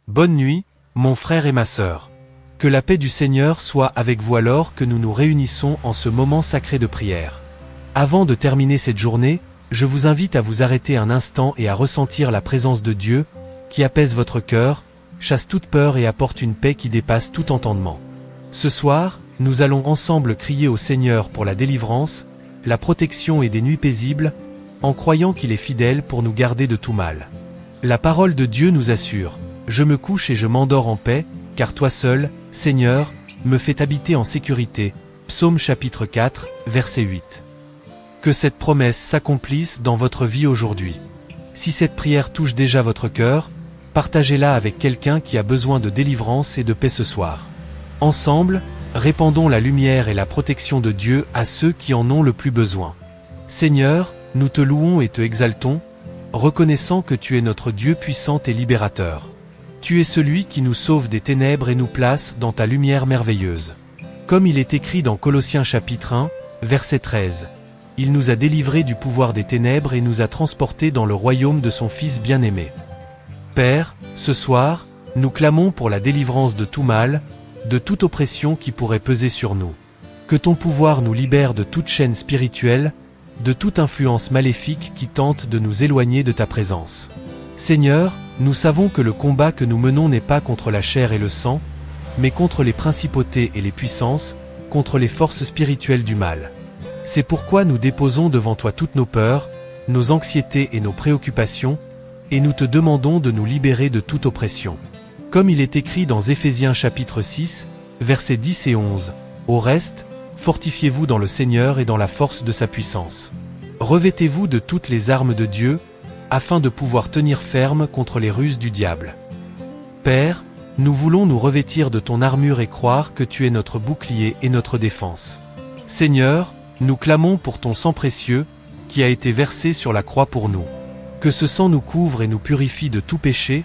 Bonne nuit, mon frère et ma sœur. Que la paix du Seigneur soit avec vous alors que nous nous réunissons en ce moment sacré de prière. Avant de terminer cette journée, je vous invite à vous arrêter un instant et à ressentir la présence de Dieu, qui apaise votre cœur, chasse toute peur et apporte une paix qui dépasse tout entendement. Ce soir, nous allons ensemble crier au Seigneur pour la délivrance, la protection et des nuits paisibles, en croyant qu'il est fidèle pour nous garder de tout mal. La parole de Dieu nous assure « Je me couche et je m'endors en paix, car toi seul, Seigneur, me fais habiter en sécurité. » Psaume chapitre 4, verset 8. Que cette promesse s'accomplisse dans votre vie aujourd'hui. Si cette prière touche déjà votre cœur, partagez-la avec quelqu'un qui a besoin de délivrance et de paix ce soir. Ensemble, répandons la lumière et la protection de Dieu à ceux qui en ont le plus besoin. Seigneur, nous te louons et te exaltons, reconnaissant que tu es notre Dieu puissant et libérateur. Tu es celui qui nous sauve des ténèbres et nous place dans ta lumière merveilleuse. Comme il est écrit dans Colossiens chapitre 1, verset 13. Il nous a délivrés du pouvoir des ténèbres et nous a transportés dans le royaume de son Fils bien-aimé. Père, ce soir, nous clamons pour la délivrance de tout mal, de toute oppression qui pourrait peser sur nous. Que ton pouvoir nous libère de toute chaîne spirituelle, de toute influence maléfique qui tente de nous éloigner de ta présence. Seigneur, nous savons que le combat que nous menons n'est pas contre la chair et le sang, mais contre les principautés et les puissances, contre les forces spirituelles du mal. C'est pourquoi nous déposons devant toi toutes nos peurs, nos anxiétés et nos préoccupations, et nous te demandons de nous libérer de toute oppression. Comme il est écrit dans Éphésiens chapitre 6, versets 10 et 11, « Au reste, fortifiez-vous dans le Seigneur et dans la force de sa puissance. Revêtez-vous de toutes les armes de Dieu, afin de pouvoir tenir ferme contre les ruses du diable. » Père, nous voulons nous revêtir de ton armure et croire que tu es notre bouclier et notre défense. Seigneur, nous clamons pour ton sang précieux, qui a été versé sur la croix pour nous. Que ce sang nous couvre et nous purifie de tout péché,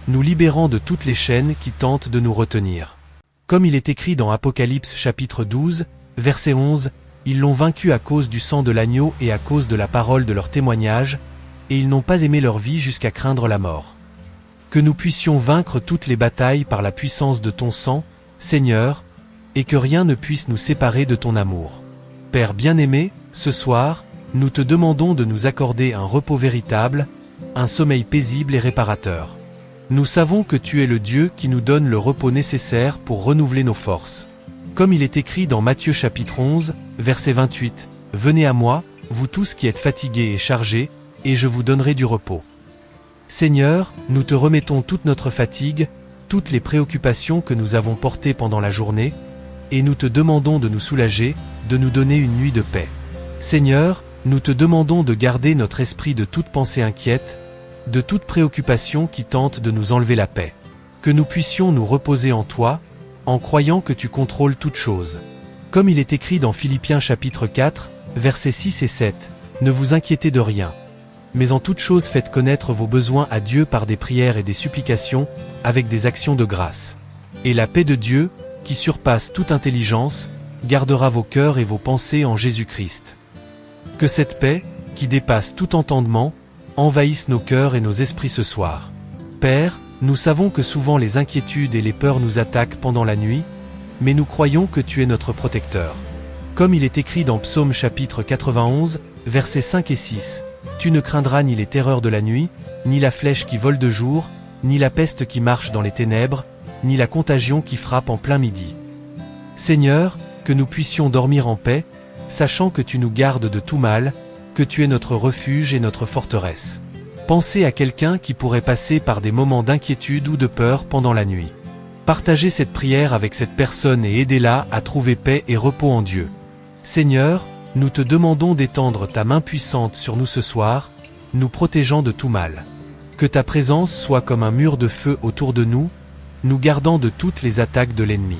nous libérant de toutes les chaînes qui tentent de nous retenir. Comme il est écrit dans Apocalypse chapitre 12, verset 11, « Ils l'ont vaincu à cause du sang de l'agneau et à cause de la parole de leur témoignage, et ils n'ont pas aimé leur vie jusqu'à craindre la mort. » Que nous puissions vaincre toutes les batailles par la puissance de ton sang, Seigneur, et que rien ne puisse nous séparer de ton amour. Père bien-aimé, ce soir, nous te demandons de nous accorder un repos véritable, un sommeil paisible et réparateur. Nous savons que tu es le Dieu qui nous donne le repos nécessaire pour renouveler nos forces. Comme il est écrit dans Matthieu chapitre 11, verset 28, « Venez à moi, vous tous qui êtes fatigués et chargés, et je vous donnerai du repos. » Seigneur, nous te remettons toute notre fatigue, toutes les préoccupations que nous avons portées pendant la journée, et nous te demandons de nous soulager, de nous donner une nuit de paix. Seigneur, nous te demandons de garder notre esprit de toute pensée inquiète, de toute préoccupation qui tente de nous enlever la paix. Que nous puissions nous reposer en toi, en croyant que tu contrôles toutes choses. Comme il est écrit dans Philippiens chapitre 4, versets 6 et 7, « Ne vous inquiétez de rien. Mais en toute chose faites connaître vos besoins à Dieu par des prières et des supplications, avec des actions de grâce. Et la paix de Dieu, qui surpasse toute intelligence, gardera vos cœurs et vos pensées en Jésus-Christ. » Que cette paix, qui dépasse tout entendement, envahisse nos cœurs et nos esprits ce soir. Père, nous savons que souvent les inquiétudes et les peurs nous attaquent pendant la nuit, mais nous croyons que tu es notre protecteur. Comme il est écrit dans Psaume chapitre 91, versets 5 et 6, « Tu ne craindras ni les terreurs de la nuit, ni la flèche qui vole de jour, ni la peste qui marche dans les ténèbres, ni la contagion qui frappe en plein midi. » Seigneur, que nous puissions dormir en paix, sachant que tu nous gardes de tout mal, que tu es notre refuge et notre forteresse. Pensez à quelqu'un qui pourrait passer par des moments d'inquiétude ou de peur pendant la nuit. Partagez cette prière avec cette personne et aidez-la à trouver paix et repos en Dieu. Seigneur, nous te demandons d'étendre ta main puissante sur nous ce soir, nous protégeant de tout mal. Que ta présence soit comme un mur de feu autour de nous, nous gardant de toutes les attaques de l'ennemi.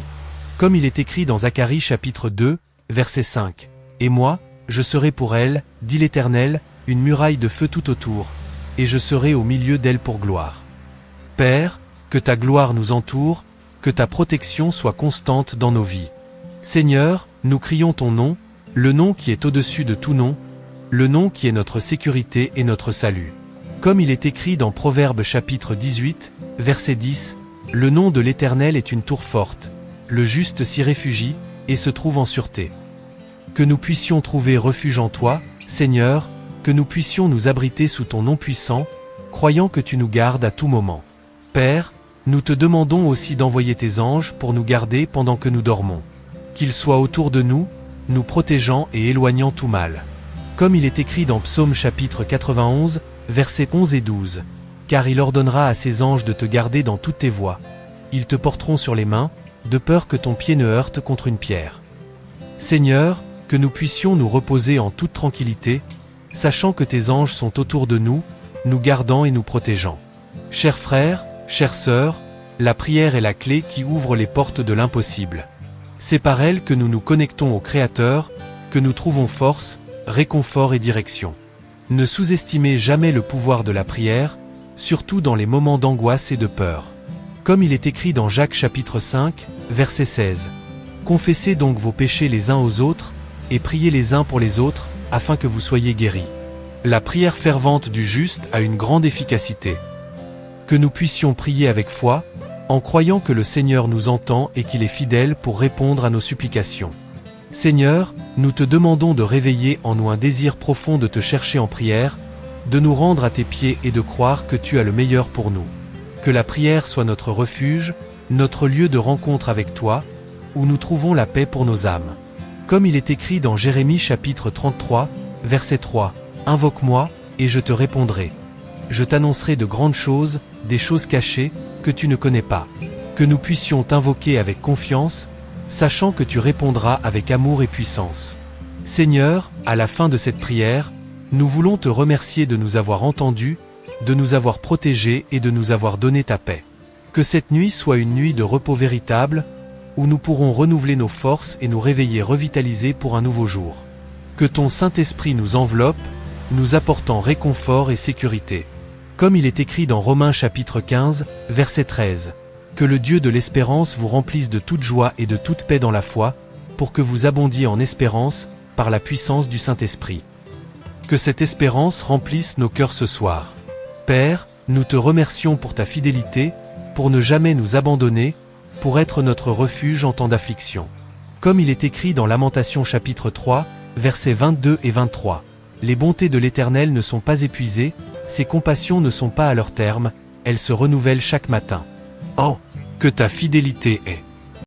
Comme il est écrit dans Zacharie chapitre 2, verset 5, « Et moi, je serai pour elle, dit l'Éternel, une muraille de feu tout autour, et je serai au milieu d'elle pour gloire. » Père, que ta gloire nous entoure, que ta protection soit constante dans nos vies. Seigneur, nous crions ton nom, le nom qui est au-dessus de tout nom, le nom qui est notre sécurité et notre salut. Comme il est écrit dans Proverbes chapitre 18, verset 10, Le nom de l'Éternel est une tour forte, le juste s'y réfugie, et se trouve en sûreté. Que nous puissions trouver refuge en toi, Seigneur, que nous puissions nous abriter sous ton nom puissant, croyant que tu nous gardes à tout moment. Père, nous te demandons aussi d'envoyer tes anges pour nous garder pendant que nous dormons. Qu'ils soient autour de nous, nous protégeant et éloignant tout mal. Comme il est écrit dans Psaume chapitre 91, versets 11 et 12. Car il ordonnera à ses anges de te garder dans toutes tes voies. Ils te porteront sur les mains, de peur que ton pied ne heurte contre une pierre. Seigneur, que nous puissions nous reposer en toute tranquillité, sachant que tes anges sont autour de nous, nous gardant et nous protégeant. Chers frères, chères sœurs, la prière est la clé qui ouvre les portes de l'impossible. C'est par elle que nous nous connectons au Créateur, que nous trouvons force, réconfort et direction. Ne sous-estimez jamais le pouvoir de la prière, surtout dans les moments d'angoisse et de peur. Comme il est écrit dans Jacques chapitre 5, verset 16. Confessez donc vos péchés les uns aux autres, et priez les uns pour les autres, afin que vous soyez guéris. La prière fervente du juste a une grande efficacité. Que nous puissions prier avec foi, en croyant que le Seigneur nous entend et qu'il est fidèle pour répondre à nos supplications. Seigneur, nous te demandons de réveiller en nous un désir profond de te chercher en prière, de nous rendre à tes pieds et de croire que tu as le meilleur pour nous. Que la prière soit notre refuge, notre lieu de rencontre avec toi, où nous trouvons la paix pour nos âmes. Comme il est écrit dans Jérémie chapitre 33, verset 3, « Invoque-moi, et je te répondrai. Je t'annoncerai de grandes choses, des choses cachées, que tu ne connais pas. » Que nous puissions t'invoquer avec confiance, sachant que tu répondras avec amour et puissance. Seigneur, à la fin de cette prière, nous voulons te remercier de nous avoir entendus, de nous avoir protégés et de nous avoir donné ta paix. Que cette nuit soit une nuit de repos véritable, où nous pourrons renouveler nos forces et nous réveiller revitalisés pour un nouveau jour. Que ton Saint-Esprit nous enveloppe, nous apportant réconfort et sécurité. Comme il est écrit dans Romains chapitre 15, verset 13. Que le Dieu de l'espérance vous remplisse de toute joie et de toute paix dans la foi, pour que vous abondiez en espérance, par la puissance du Saint-Esprit. Que cette espérance remplisse nos cœurs ce soir. Père, nous te remercions pour ta fidélité, pour ne jamais nous abandonner, pour être notre refuge en temps d'affliction. Comme il est écrit dans Lamentations chapitre 3, versets 22 et 23. Les bontés de l'Éternel ne sont pas épuisées, ses compassions ne sont pas à leur terme, elles se renouvellent chaque matin. Oh, que ta fidélité est